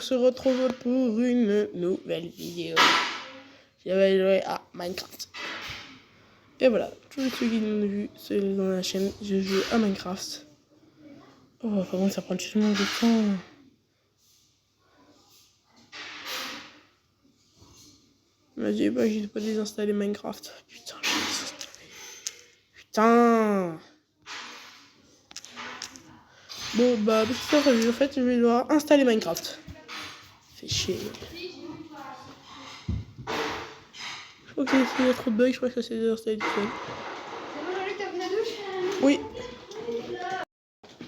se retrouve pour une nouvelle vidéo. Je vais jouer à Minecraft. Et voilà, tous ceux qui l'ont vu, c'est dans la chaîne, je joue à Minecraft. Oh, par contre, ça prend tellement de temps. Vas-y, bah, j'ai pas désinstallé Minecraft. Putain, je vais désinstaller. Putain. Bon, bah, en fait, je vais devoir installer Minecraft. Fait chier. Je crois qu'il y a trop de bugs, je crois que ça s'est désinstallé tout seul. Oui.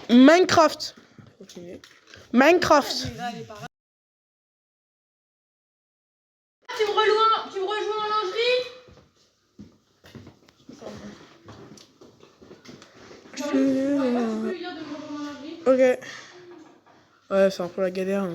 Minecraft. Continuez. Minecraft. Tu me rejoins en lingerie. Ok. Ouais, c'est un peu la galère.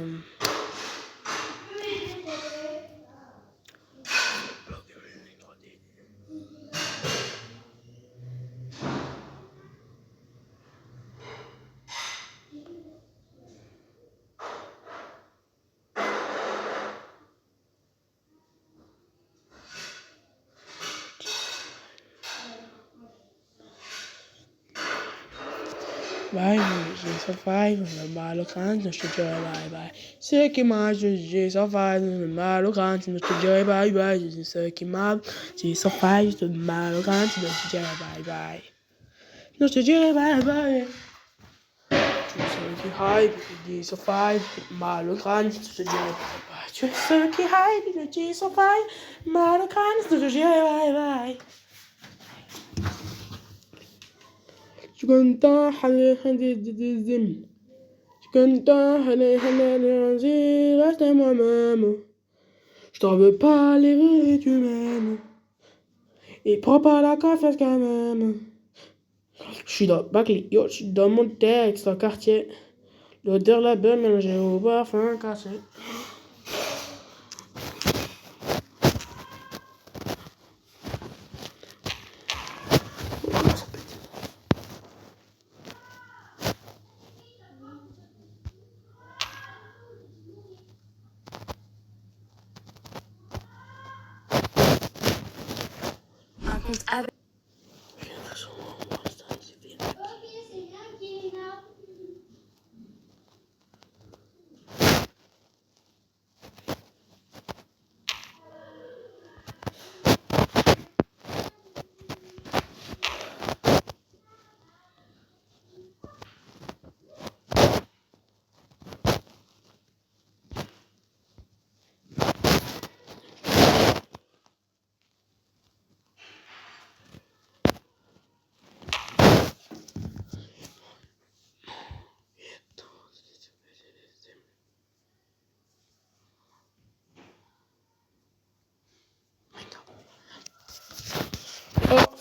Bye, j'ai survive, le mal au crâne, je te dirai bye bye. Ceux qui mangent, j'ai survive, le mal au crâne, je te dirai bye bye. Ceux qui mangent, j'ai survive, le mal au crâne, je te dirai bye bye. Je te dirai bye bye. Ceux qui hype, j'ai survive, mal au crâne, je te dirai bye bye. Ceux qui hype, j'ai survive, mal au crâne, je te dirai bye bye. Je suis content, reste moi-même. Je t'en veux pas les rues tu m'aimes. Et prends pas la confiance quand même. Je suis dans Bacley, yo, je suis dans mon texte, dans le quartier. L'odeur la bonne mélangée au parfum cassé.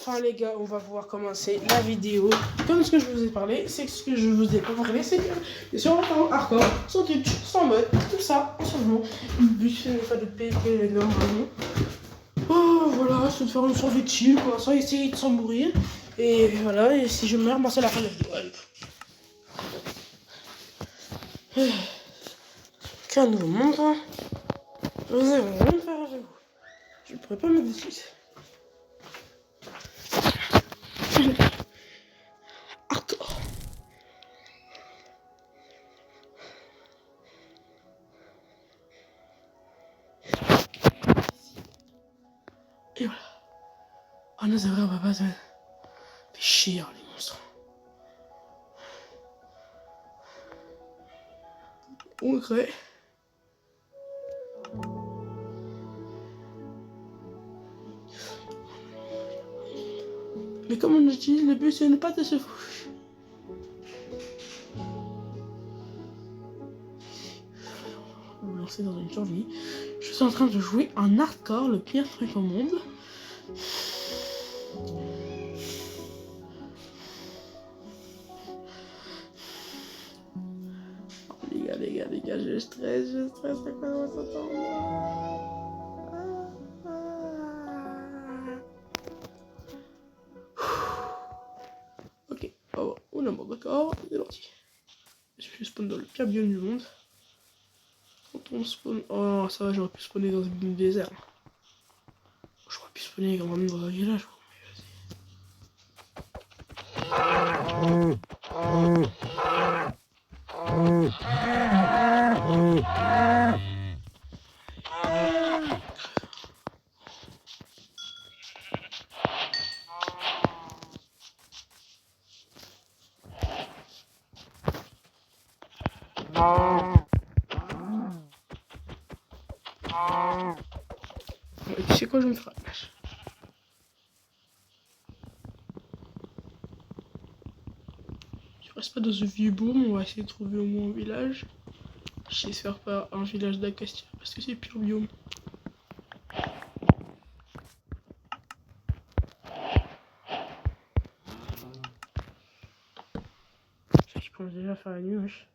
Enfin les gars, on va pouvoir commencer la vidéo. Comme ce que je vous ai parlé, c'est ce que je vous ai pas parlé, c'est que sur un hardcore, sans touch, sans mode, tout ça, en changement. Le but c'est pas de péter les normes vraiment. Oh voilà, c'est de faire une survie de chill quoi, sans essayer de s'en mourir. Et voilà, et si je meurs, bah c'est la fin de la vidéo. Allez. Créer un nouveau monde, hein. Vous allez rien faire avec vous. Je pourrais pas mettre de suite. Hardcore. Et voilà. Oh non, c'est vrai, on va pas se... Fait chier, hein, les monstres. On crée. Mais comme on utilise le but, c'est ne pas te se foutre. On va me lancer dans une survie. Je suis en train de jouer un hardcore, le pire truc au monde. Les gars, je stresse, à quoi on va s'attendre. Ok, on a bon, d'accord, c'est parti. Je suis spawn dans le pire biome du monde. On spawn. Oh, ça va, j'aurais pu spawner dans une désert. J'aurais pu spawner quand même dans un village. Quoi. Et tu sais quoi, je me ferai. Je reste pas dans ce vieux boom, on va essayer de trouver au moins un village. J'espère pas un village d'Acastia parce que c'est pur biome. Je pense déjà faire la nuit, wesh.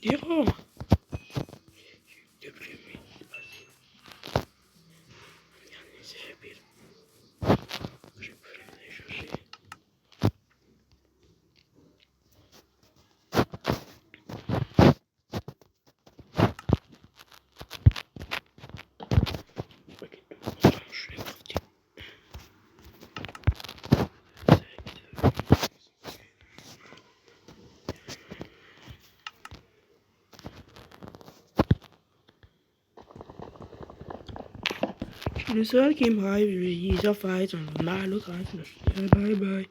Zero. suis le seul qui me rêve, ils en fight, on a mal au crâne, je te dirai bye bye.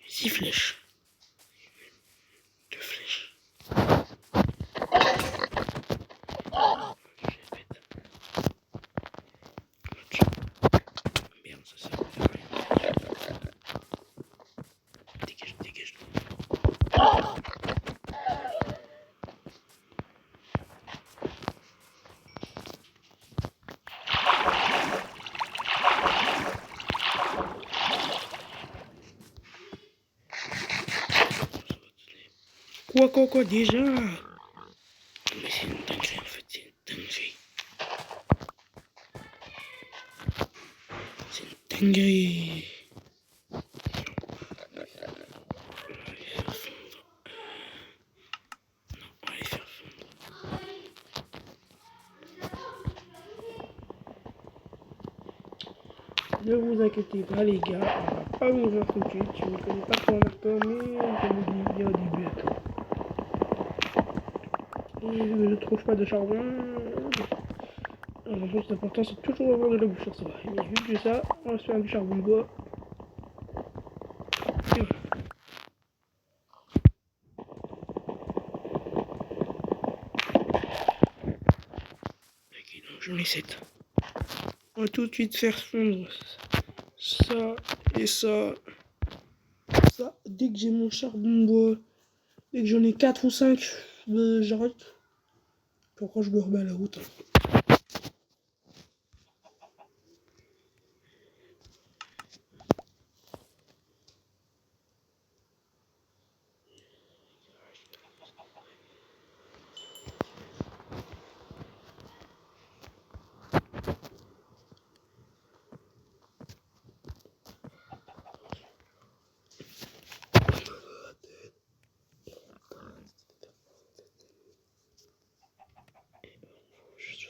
Six flèches. Deux flèches. Merde, ça sert à rien. Dégage, dégage. Quoi, déjà? Mais c'est une dinguerie en fait, c'est une dinguerie. C'est une dinguerie. On va les faire fondre. Ne vous inquiétez pas les gars, on va pas mourir tout de suite. Je ne connais pas trop Martin, mais je me dis bien au début à tout. Et je ne trouve pas de charbon. Alors, le plus important, c'est toujours avoir de la bouche, ça va. Mais vu que ça, on va se faire du charbon de bois. Et voilà. Ok, donc j'en ai 7. On va tout de suite faire fondre ça et ça. Ça, dès que j'ai mon charbon de bois, dès que j'en ai 4 ou 5, j'arrête. Pourquoi je me remets à la route? Je suis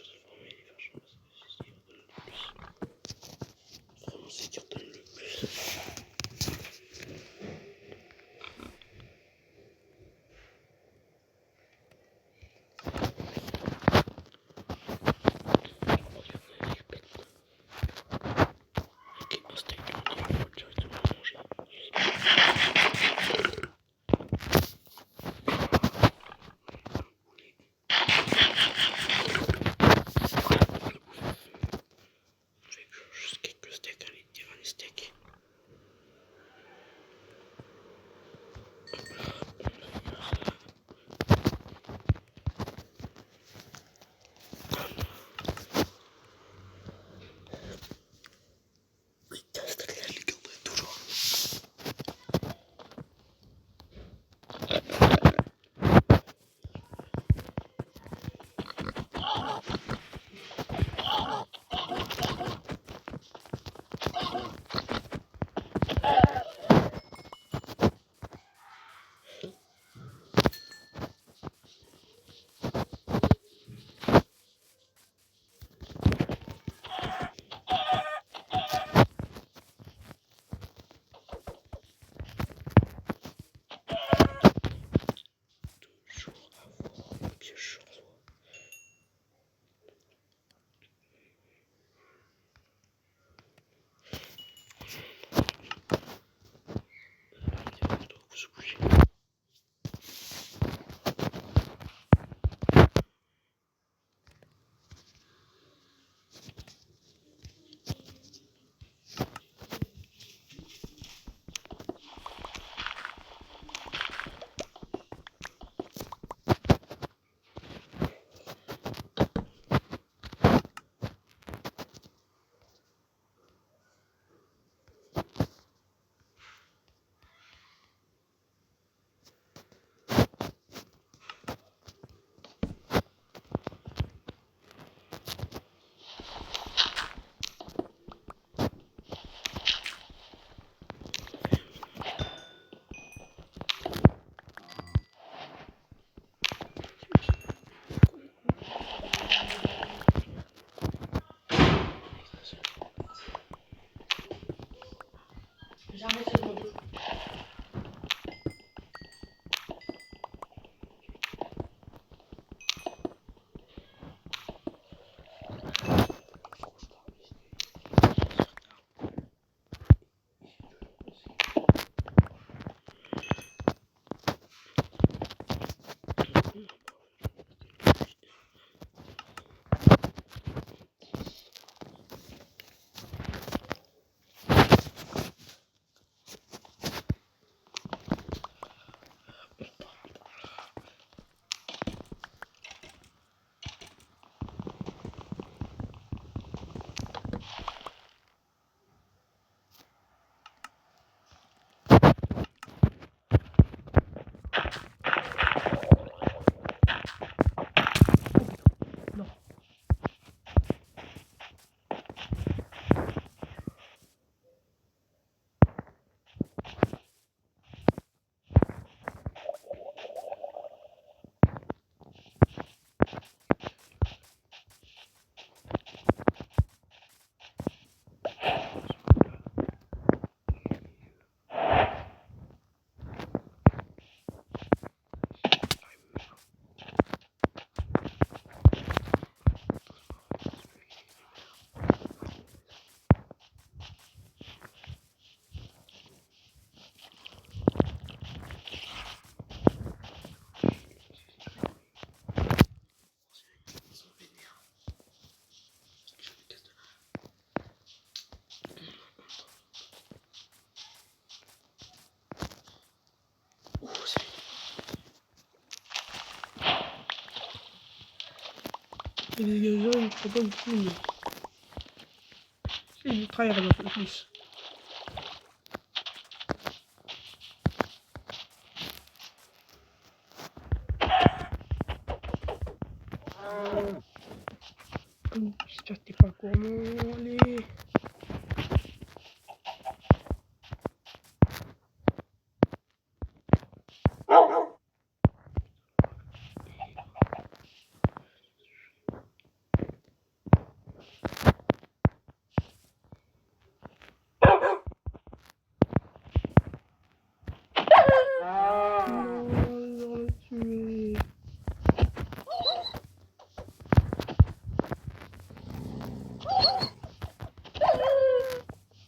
Les dégageurs, ils font pas beaucoup, mais... C'est du travail un peu plus. J'espère que t'es pas gourmand, allez.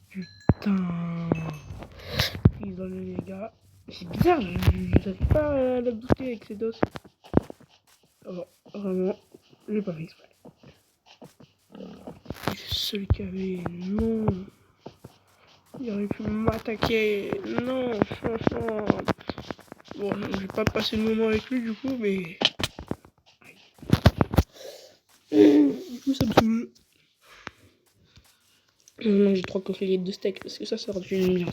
Putain, isolé les gars. C'est bizarre, j'arrive pas à la booster avec ces dos. Oh, vraiment, j'ai pas fait exprès. C'est le seul qui avait. Non. Il aurait pu m'attaquer. Non, franchement. Bon, je vais pas passer le moment avec lui du coup, mais. Du coup, ça me saoule. Maintenant, j'ai 3 conseillers de steak parce que ça sort d'une bien.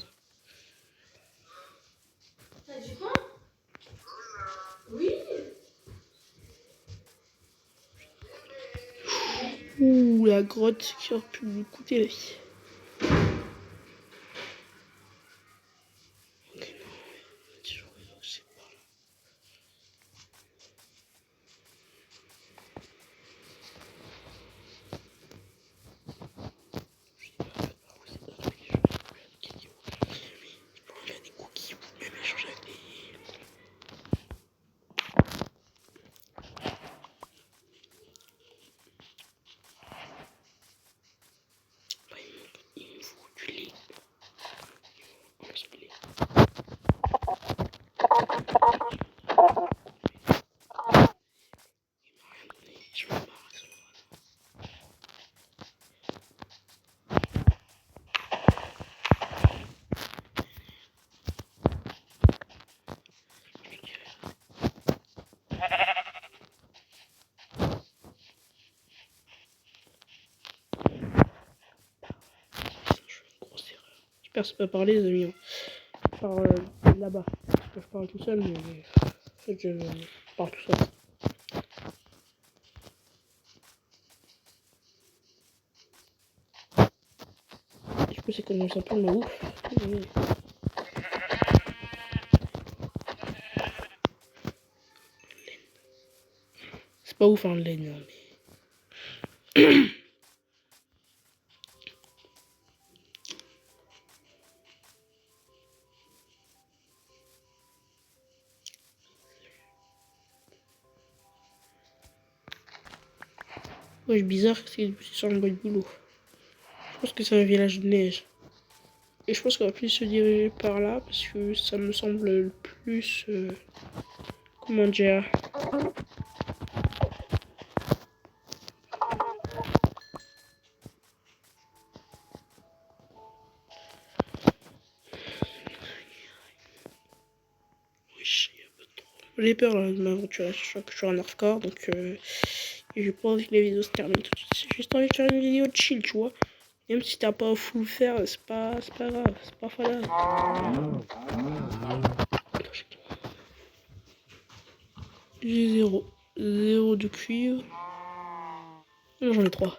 T'as du pain? Oui. Ouh, la grotte qui aurait pu lui coûter la vie. Ok, non, je sais pas. Des cookies, vous même échanger avec des... Bah, il me faut du lait. On laisse le lait. Il m'a rien donné, je me barre à ce moment-là. Putain, je fais une grosse erreur. J'espère que c'est pas parler les amis. Je pars là-bas. Je parle tout seul, mais en fait je parle tout seul. Du coup c'est comme un peu ma ouf. Mais... c'est pas ouf en laine, hein, mais... Ouais, c'est bizarre, c'est sur le bois de boulot. Je pense que c'est un village de neige. Et je pense qu'on va plus se diriger par là parce que ça me semble le plus... comment dire... J'ai peur là, de m'aventurer, je crois que je suis en hardcore, donc j'ai pas envie que les vidéos se terminent tout de suite. J'ai juste envie de faire une vidéo de chill, tu vois. Même si t'as pas full faire, c'est pas grave, c'est pas fatal. J'ai zéro de cuivre. Non, j'en ai 3.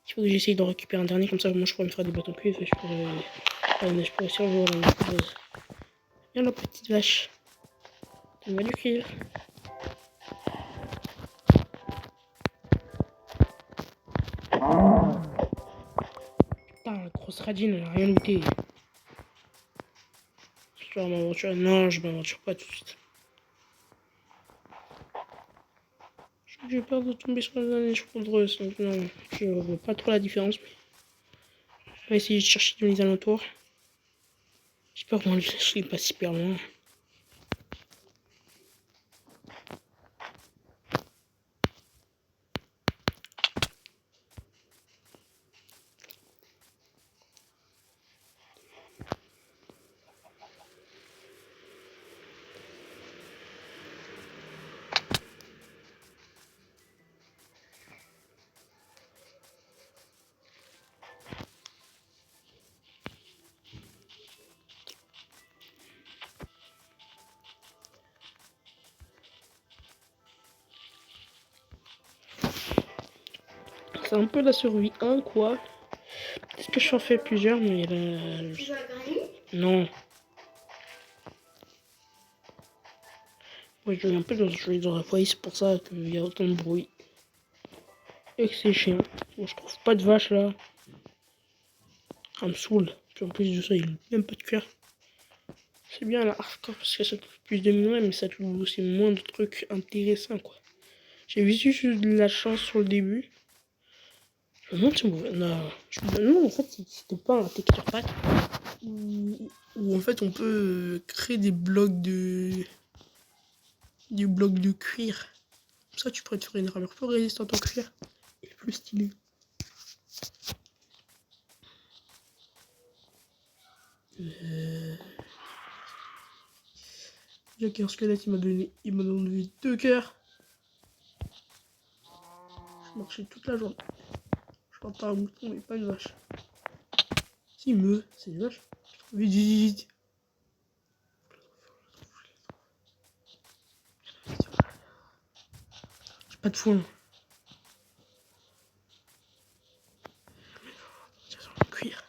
Il faut que j'essaye d'en récupérer un dernier, comme ça moi je pourrais me faire des bâtons de cuivre et je pourrais survivre dans une pause. Viens la petite vache. Donne-moi du cuivre. Putain, la grosse radine, elle a rien looté. Je dois m'aventurer. Non, je m'aventure pas tout de suite. J'ai peur de tomber sur la neige poudreuse, donc non, je vois pas trop la différence. Mais... je vais essayer de chercher dans les alentours. J'espère que je suis pas super loin. c'est un peu la survie 1, quoi. Est-ce que j'en fais plusieurs, mais là... Tu joues à Granny? Non. Moi, je joue un peu dans ce jeu dans la foyer, c'est pour ça qu'il y a autant de bruit. Et que c'est chiant. Bon, je trouve pas de vache, là. Ça me saoule. Puis en plus de ça, il n'y a même pas de cuir. C'est bien la hardcore parce que ça touche plus de minerais, mais ça touche aussi moins de trucs intéressants, quoi. J'ai vu juste de la chance sur le début. Je me demande si on... Non, non, en fait, c'était pas un texture pack où en fait on peut créer des blocs de cuir. Comme ça, tu pourrais te faire une armure plus résistante au cuir et plus stylée. Jack un squelette, il m'a donné 2 cœurs. Je marchais toute la journée. Je vois pas un mouton, mais pas une vache. Si, c'est une vache. Vite, vite, vite. J'ai pas de foin. Tiens, sur le cuir.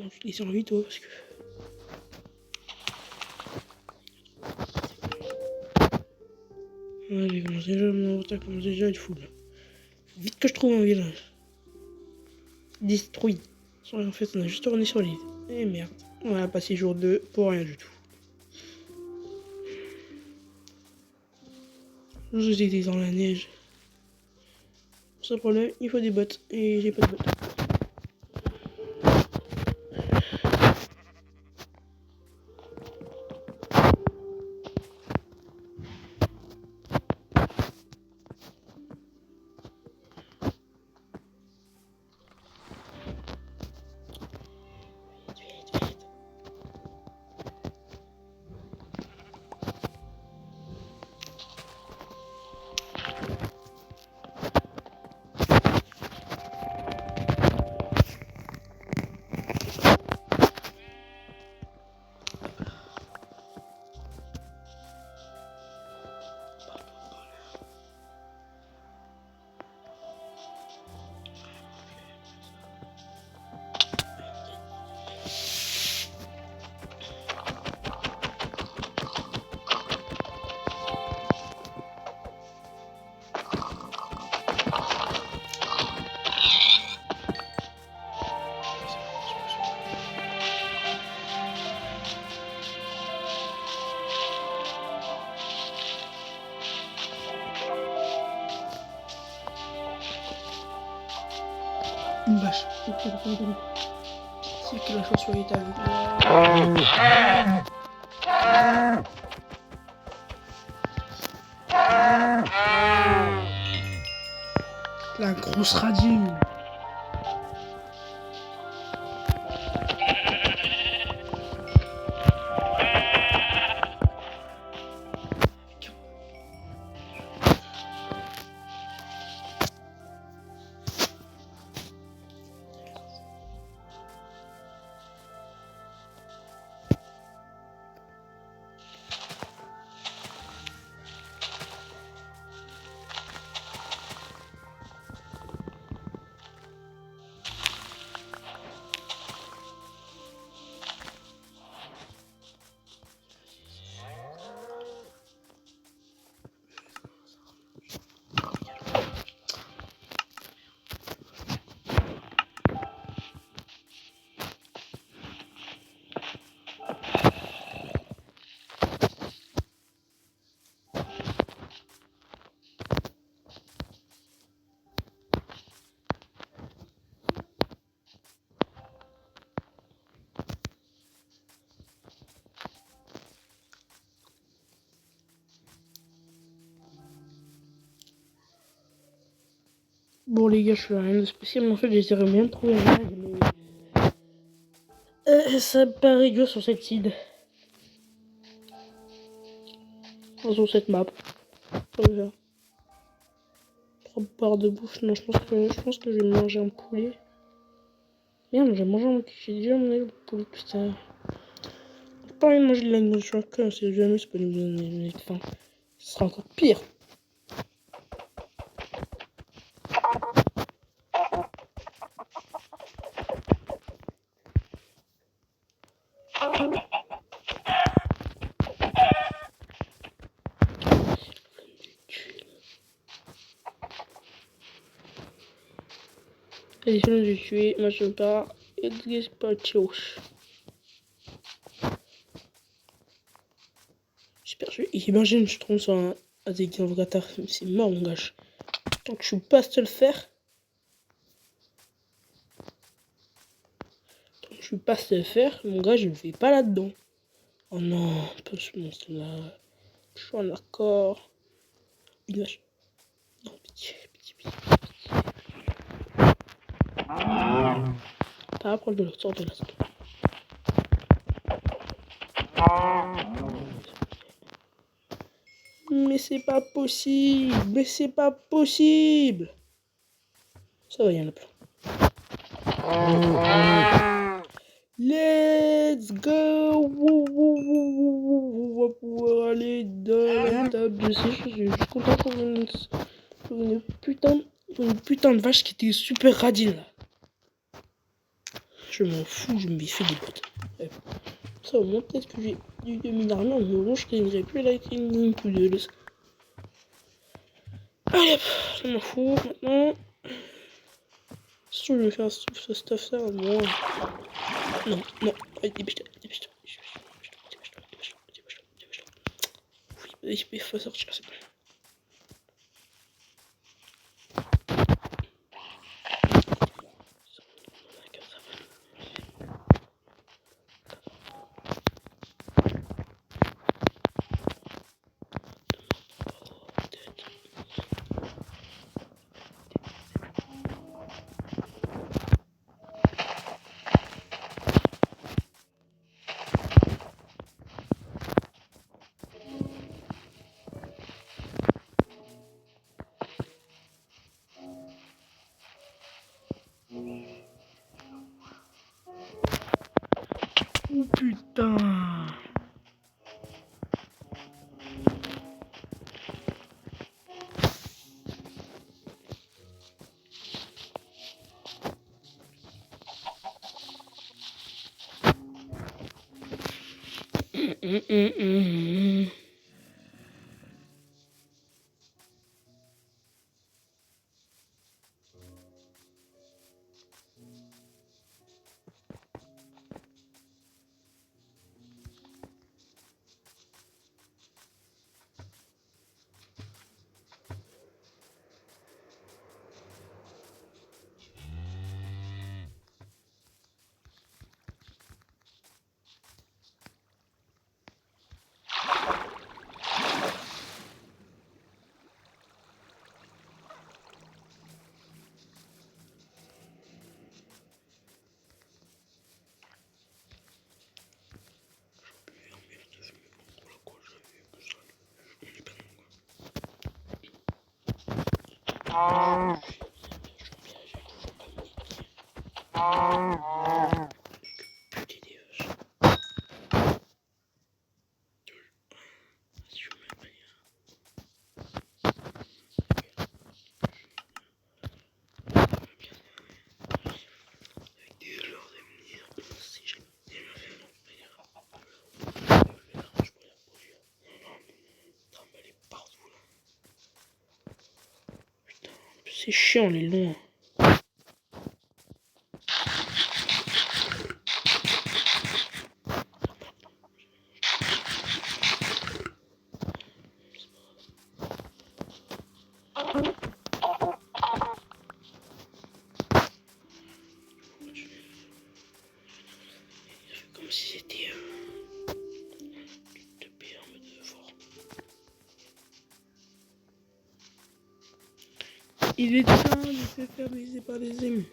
Je les envie toi parce que. Ouais, j'ai commencé déjà, mon inventaire commence déjà à être full. Faut vite que je trouve un village. Détruit. En fait, on a juste tourné sur l'île. Et merde. On a passé jour 2 pour rien du tout. J'ai été dans la neige. Sans problème, il faut des bottes. Et j'ai pas de bottes. Une vache. C'est que la chauve-souris est avec. La grosse radine. Bon les gars, je fais rien de spécial, mais en fait j'essaierai bien de trouver un lag, mais ça paraît dur sur cette seed. Enfin, sur cette map. Voilà. 3 barres de bouffe, non je pense que je vais manger un poulet. Merde, j'ai mangé un j'ai déjà mangé le poulet tout à l'heure. J'ai pas envie de manger de la nourriture que c'est jamais ça peut nous donner faim. Ce sera encore pire. Allez, je vais tuer, moi je pars. Et c'est pas tioche. J'espère que imagine, je tombe sur un des navigateurs, c'est mort mon gars. Tant que je suis pas seul faire. Tant que je suis pas seul faire, mon gars, je ne vais pas là-dedans. Oh non, pas ce monstre là. Je suis en accord. Une vache. Non, pitié, pitié, pitié, pitié. Pas approche de l'autre, sort de là. Mais c'est pas possible, mais c'est pas possible. Ça va, il y en a plein. Let's go! On va pouvoir aller dans la table de séchage. Je suis content pour une putain de vache qui était super radine là. Je m'en fous, je me fait des potes. Ouais. Ça au moins peut-être que j'ai du demi-armure, mais au moins je gagnerai plus la une coup de laisse. Allez hop, je m'en fous maintenant. Si je vais faire ce stuff ça au moins. Non, non, allez, dépêche-toi, dépêche-toi. Oui, il faut sortir, c'est bon. Oh putain! C'est chiant les longs. Comme si c'était de perme de fort. Il est temps de se faire baiser par des émus.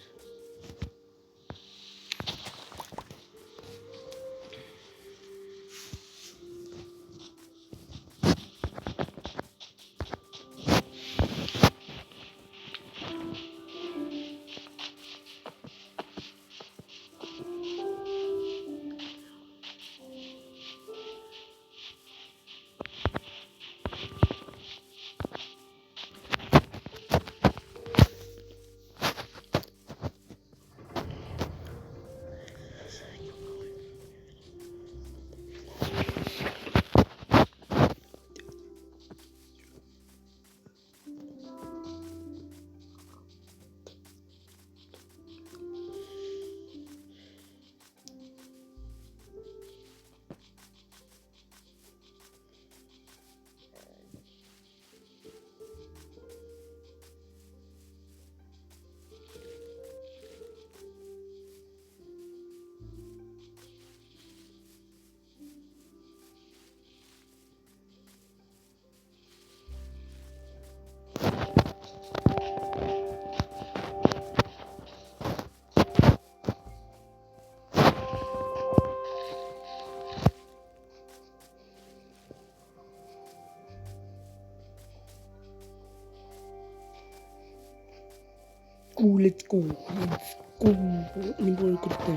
Let's go. On est bon le coup de poing.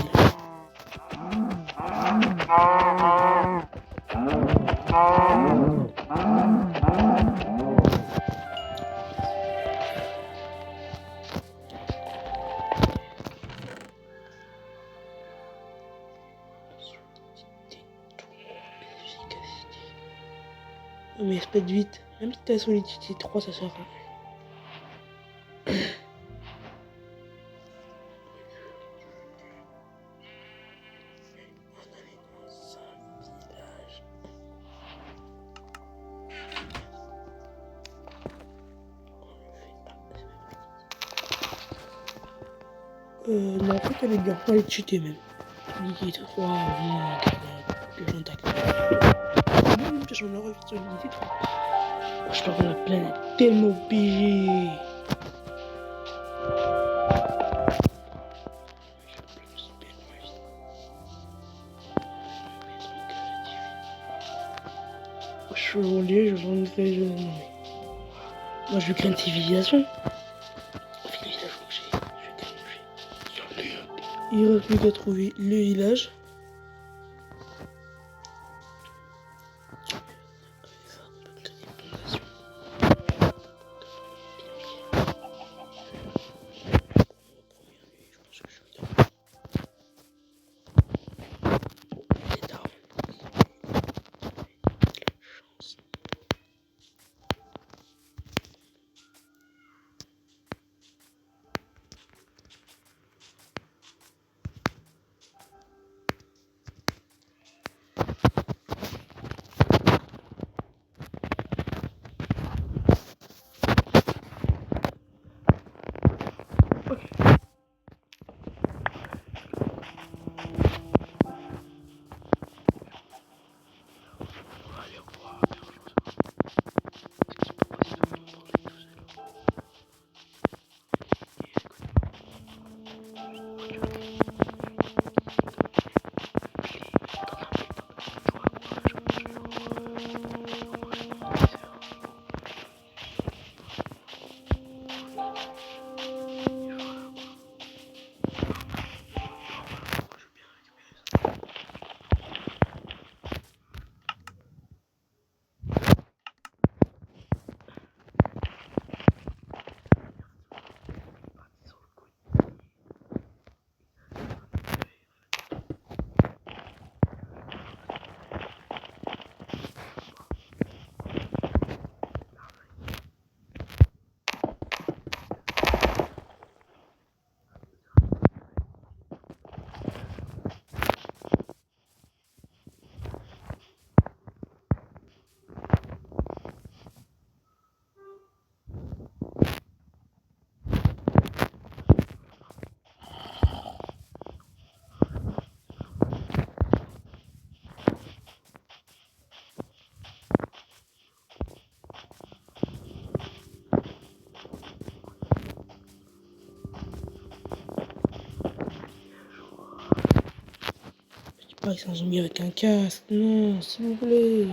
Mais espèce de vite. Même si t'as solidité 3, ça sert à rien. Non, en fait, elle est bien. Elle est cheatée même. Solidité 3, moins que j'entends. Même que j'en aurais fait solidité 3. Je te rends la planète tellement obligée. Je suis au lieu, je vends une feuille. Moi, je veux créer une civilisation. On fait le village où je vais créer. Il reste plus qu'à trouver le village. Oh, ils sont zombie avec un casque. Non, s'il vous plaît.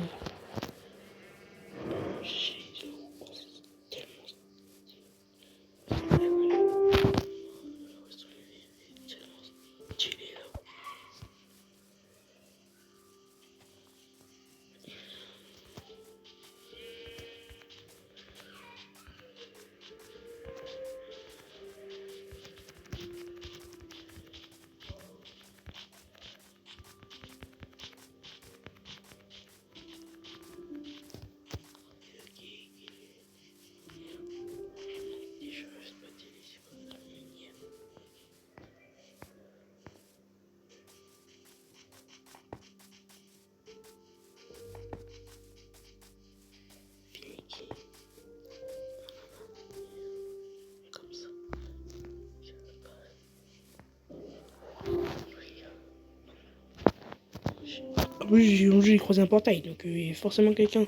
En plus, j'ai croisé un portail, donc il y a forcément quelqu'un.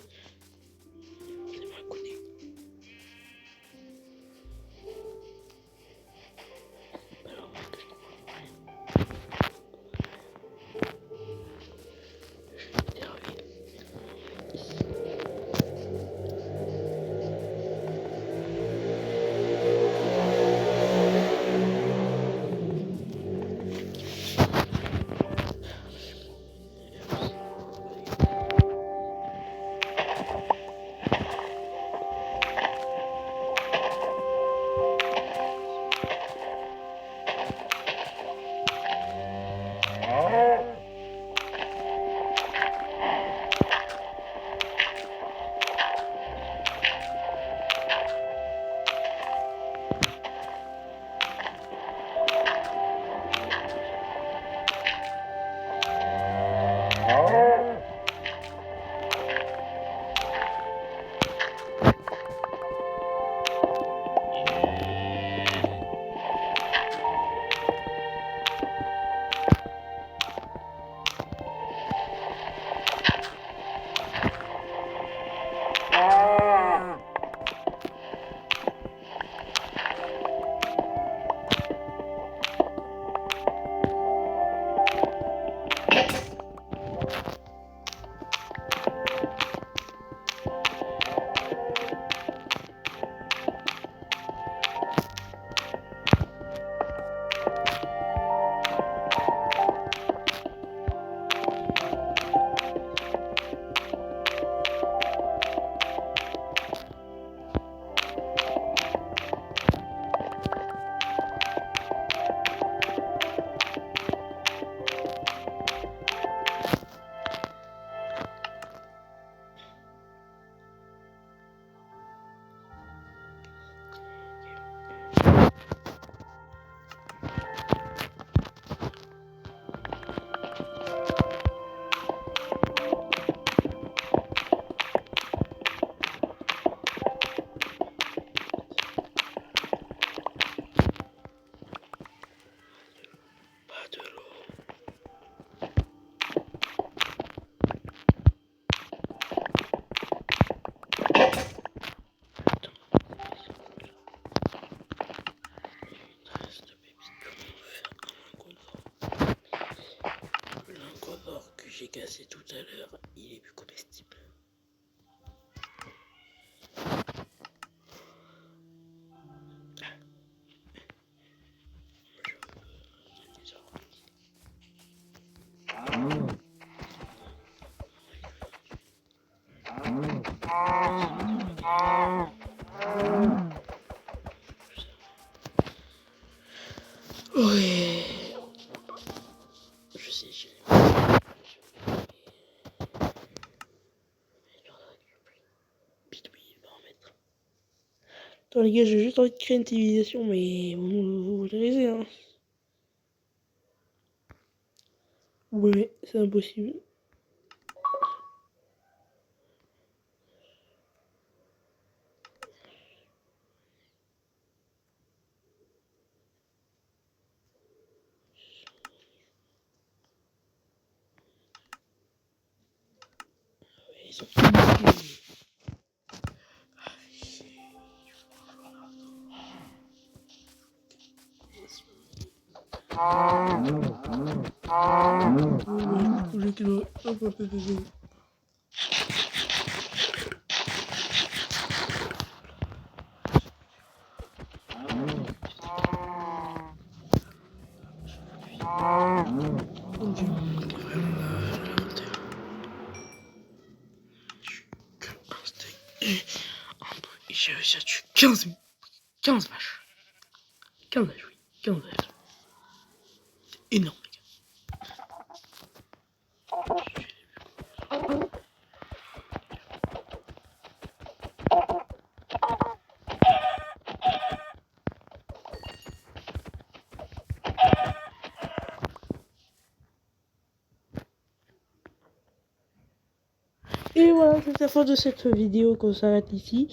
J'ai cassé tout à l'heure, il est plus comestible. Ouais. Je sais, j'ai... Bidouille, il va en mettre. Attends les gars, j'ai juste envie de créer une civilisation, mais vous autorisez, hein. Ouais, c'est impossible. Ils sont tous... J'ai réussi à tuer 15 vaches. 15 vaches, oui. 15 vaches. C'est énorme, les gars. Et voilà, c'est la fin de cette vidéo qu'on s'arrête ici.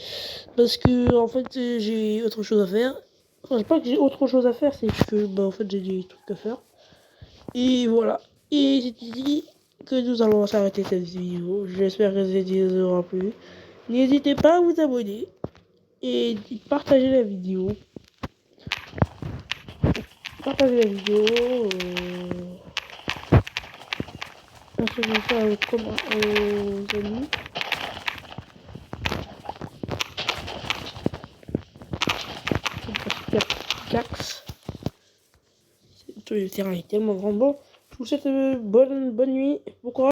Parce que, en fait, j'ai autre chose à faire. Enfin, c'est pas que j'ai autre chose à faire, c'est que, bah, en fait, j'ai des trucs à faire. Et voilà. Et c'est ici que nous allons s'arrêter cette vidéo. J'espère que cette vidéo vous aura plu. N'hésitez pas à vous abonner. Et partagez la vidéo. Partagez la vidéo. Partagez ça aux amis. Jax. Le terrain est tellement grand. Bon, je vous souhaite bonne nuit. Bon courage.